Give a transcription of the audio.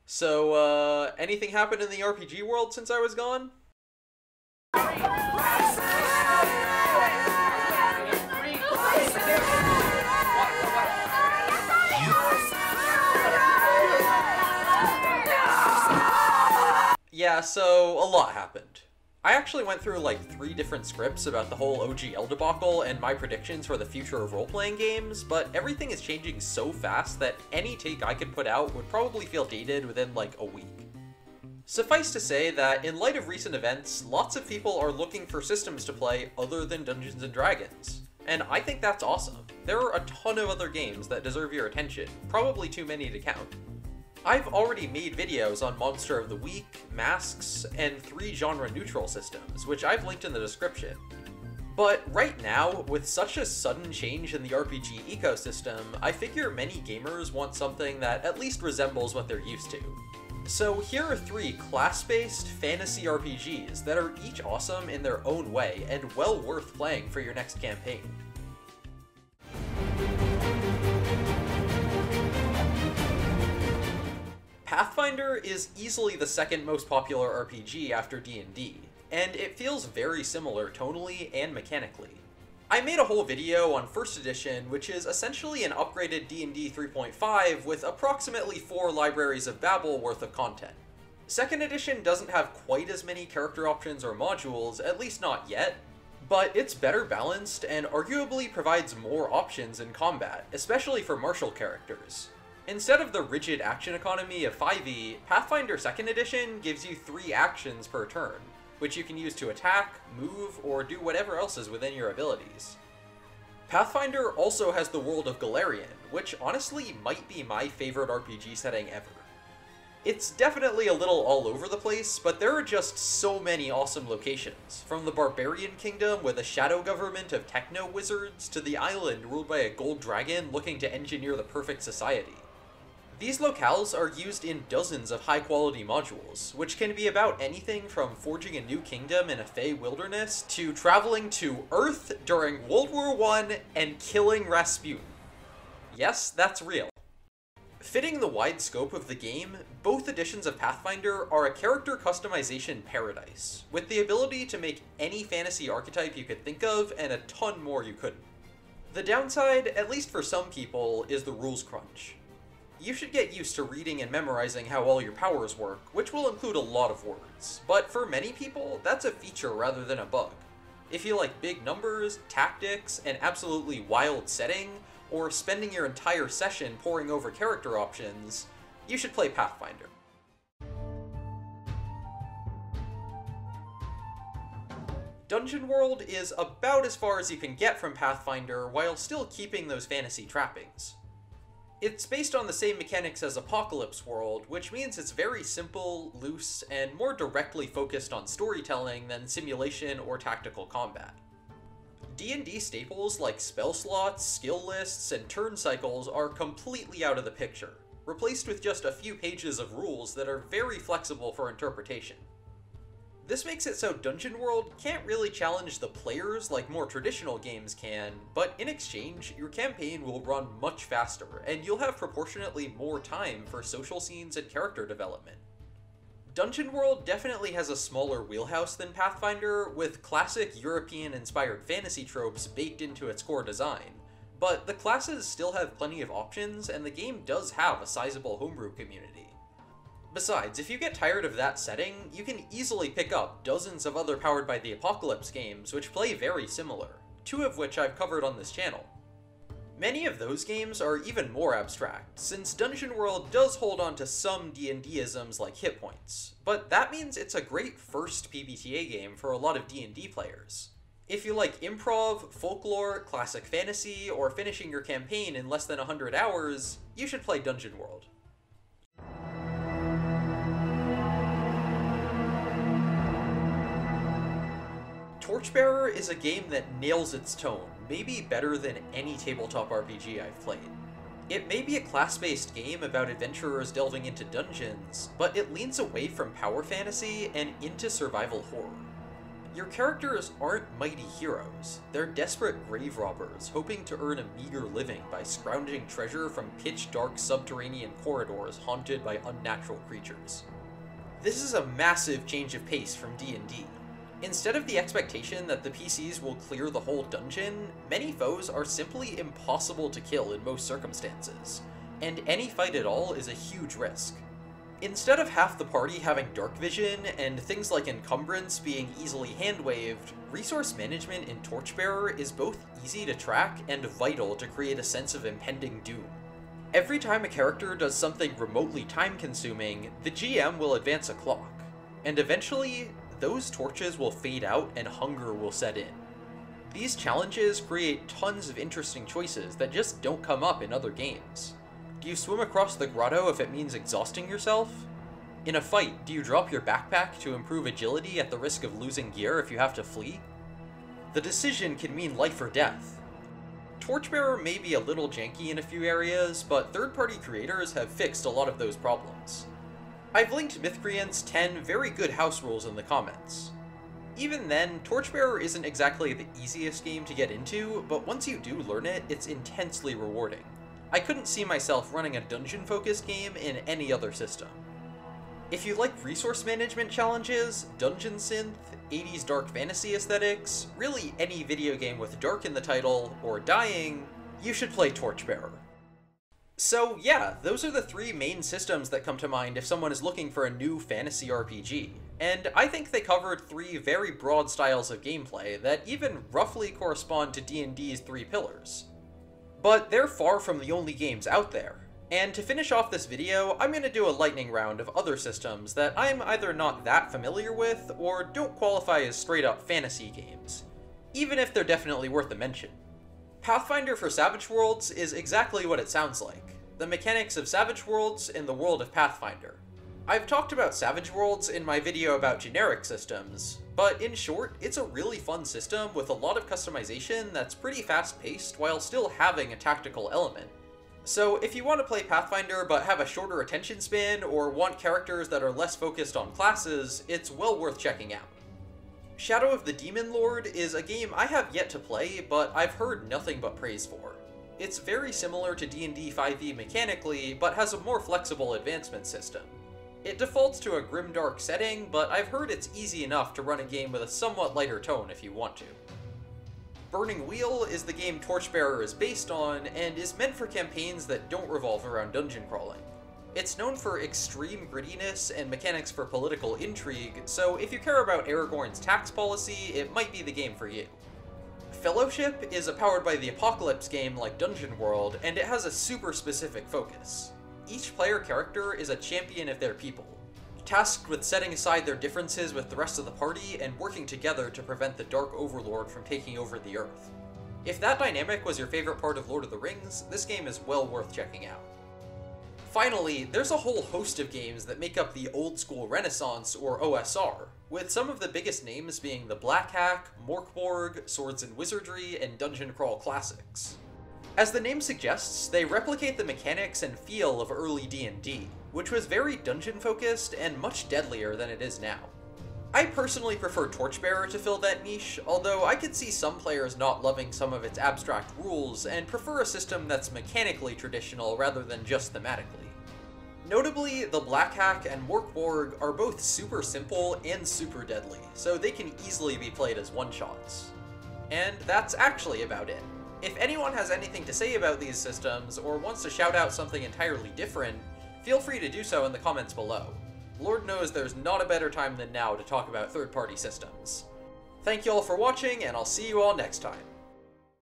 So, anything happened in the RPG world since I was gone? Yeah, so a lot happened. I actually went through like 3 different scripts about the whole OGL debacle and my predictions for the future of role-playing games, but everything is changing so fast that any take I could put out would probably feel dated within like a week. Suffice to say that in light of recent events, lots of people are looking for systems to play other than Dungeons & Dragons. And I think that's awesome. There are a ton of other games that deserve your attention, probably too many to count. I've already made videos on Monster of the Week, Masks, and 3 genre-neutral systems, which I've linked in the description. But right now, with such a sudden change in the RPG ecosystem, I figure many gamers want something that at least resembles what they're used to. So here are 3 class-based fantasy RPGs that are each awesome in their own way and well worth playing for your next campaign. Pathfinder is easily the second most popular RPG after D&D, and it feels very similar tonally and mechanically. I made a whole video on 1st edition, which is essentially an upgraded D&D 3.5 with approximately 4 libraries of Babel worth of content. 2nd edition doesn't have quite as many character options or modules, at least not yet, but it's better balanced and arguably provides more options in combat, especially for martial characters. Instead of the rigid action economy of 5e, Pathfinder 2nd edition gives you 3 actions per turn, which you can use to attack, move, or do whatever else is within your abilities. Pathfinder also has the world of Golarion, which honestly might be my favorite RPG setting ever. It's definitely a little all over the place, but there are just so many awesome locations, from the Barbarian Kingdom with a shadow government of techno-wizards to the island ruled by a gold dragon looking to engineer the perfect society. These locales are used in dozens of high-quality modules, which can be about anything from forging a new kingdom in a Fey wilderness to traveling to Earth during World War I and killing Rasputin. Yes, that's real. Fitting the wide scope of the game, both editions of Pathfinder are a character customization paradise, with the ability to make any fantasy archetype you could think of and a ton more you couldn't. The downside, at least for some people, is the rules crunch. You should get used to reading and memorizing how all your powers work, which will include a lot of words, but for many people, that's a feature rather than a bug. If you like big numbers, tactics, an absolutely wild setting, or spending your entire session poring over character options, you should play Pathfinder. Dungeon World is about as far as you can get from Pathfinder while still keeping those fantasy trappings. It's based on the same mechanics as Apocalypse World, which means it's very simple, loose, and more directly focused on storytelling than simulation or tactical combat. D&D staples like spell slots, skill lists, and turn cycles are completely out of the picture, replaced with just a few pages of rules that are very flexible for interpretation. This makes it so Dungeon World can't really challenge the players like more traditional games can, but in exchange, your campaign will run much faster, and you'll have proportionately more time for social scenes and character development. Dungeon World definitely has a smaller wheelhouse than Pathfinder, with classic European-inspired fantasy tropes baked into its core design, but the classes still have plenty of options, and the game does have a sizable homebrew community. Besides, if you get tired of that setting, you can easily pick up dozens of other Powered by the Apocalypse games which play very similar, 2 of which I've covered on this channel. Many of those games are even more abstract, since Dungeon World does hold on to some D&D-isms like hit points, but that means it's a great first PBTA game for a lot of D&D players. If you like improv, folklore, classic fantasy, or finishing your campaign in less than 100 hours, you should play Dungeon World. Torchbearer is a game that nails its tone, maybe better than any tabletop RPG I've played. It may be a class-based game about adventurers delving into dungeons, but it leans away from power fantasy and into survival horror. Your characters aren't mighty heroes, they're desperate grave robbers hoping to earn a meager living by scrounging treasure from pitch-dark subterranean corridors haunted by unnatural creatures. This is a massive change of pace from D&D. Instead of the expectation that the PCs will clear the whole dungeon, many foes are simply impossible to kill in most circumstances, and any fight at all is a huge risk. Instead of half the party having dark vision and things like encumbrance being easily hand-waved, resource management in Torchbearer is both easy to track and vital to create a sense of impending doom. Every time a character does something remotely time-consuming, the GM will advance a clock, and eventually, those torches will fade out and hunger will set in. These challenges create tons of interesting choices that just don't come up in other games. Do you swim across the grotto if it means exhausting yourself? In a fight, do you drop your backpack to improve agility at the risk of losing gear if you have to flee? The decision can mean life or death. Torchbearer may be a little janky in a few areas, but third-party creators have fixed a lot of those problems. I've linked Mythcreant's 10 very good house rules in the comments. Even then, Torchbearer isn't exactly the easiest game to get into, but once you do learn it, it's intensely rewarding. I couldn't see myself running a dungeon-focused game in any other system. If you like resource management challenges, dungeon synth, 80s dark fantasy aesthetics, really any video game with dark in the title, or dying, you should play Torchbearer. So yeah, those are the three main systems that come to mind if someone is looking for a new fantasy RPG, and I think they covered three very broad styles of gameplay that even roughly correspond to D&D's three pillars. But they're far from the only games out there, and to finish off this video, I'm going to do a lightning round of other systems that I'm either not that familiar with, or don't qualify as straight-up fantasy games, even if they're definitely worth a mention. Pathfinder for Savage Worlds is exactly what it sounds like, the mechanics of Savage Worlds in the world of Pathfinder. I've talked about Savage Worlds in my video about generic systems, but in short, it's a really fun system with a lot of customization that's pretty fast-paced while still having a tactical element. So if you want to play Pathfinder but have a shorter attention span or want characters that are less focused on classes, it's well worth checking out. Shadow of the Demon Lord is a game I have yet to play, but I've heard nothing but praise for. It's very similar to D&D 5e mechanically, but has a more flexible advancement system. It defaults to a grimdark setting, but I've heard it's easy enough to run a game with a somewhat lighter tone if you want to. Burning Wheel is the game Torchbearer is based on, and is meant for campaigns that don't revolve around dungeon crawling. It's known for extreme grittiness and mechanics for political intrigue, so if you care about Aragorn's tax policy, it might be the game for you. Fellowship is a powered by the Apocalypse game like Dungeon World, and it has a super specific focus. Each player character is a champion of their people, tasked with setting aside their differences with the rest of the party and working together to prevent the Dark Overlord from taking over the Earth. If that dynamic was your favorite part of Lord of the Rings, this game is well worth checking out. Finally, there's a whole host of games that make up the old school Renaissance, or OSR, with some of the biggest names being the Black Hack, Mork Borg, Swords and Wizardry, and Dungeon Crawl classics. As the name suggests, they replicate the mechanics and feel of early D&D, which was very dungeon-focused and much deadlier than it is now. I personally prefer Torchbearer to fill that niche, although I could see some players not loving some of its abstract rules and prefer a system that's mechanically traditional rather than just thematically. Notably, the Black Hack and Mork Borg are both super simple and super deadly, so they can easily be played as one-shots. And that's actually about it. If anyone has anything to say about these systems, or wants to shout out something entirely different, feel free to do so in the comments below. Lord knows there's not a better time than now to talk about third-party systems. Thank you all for watching, and I'll see you all next time.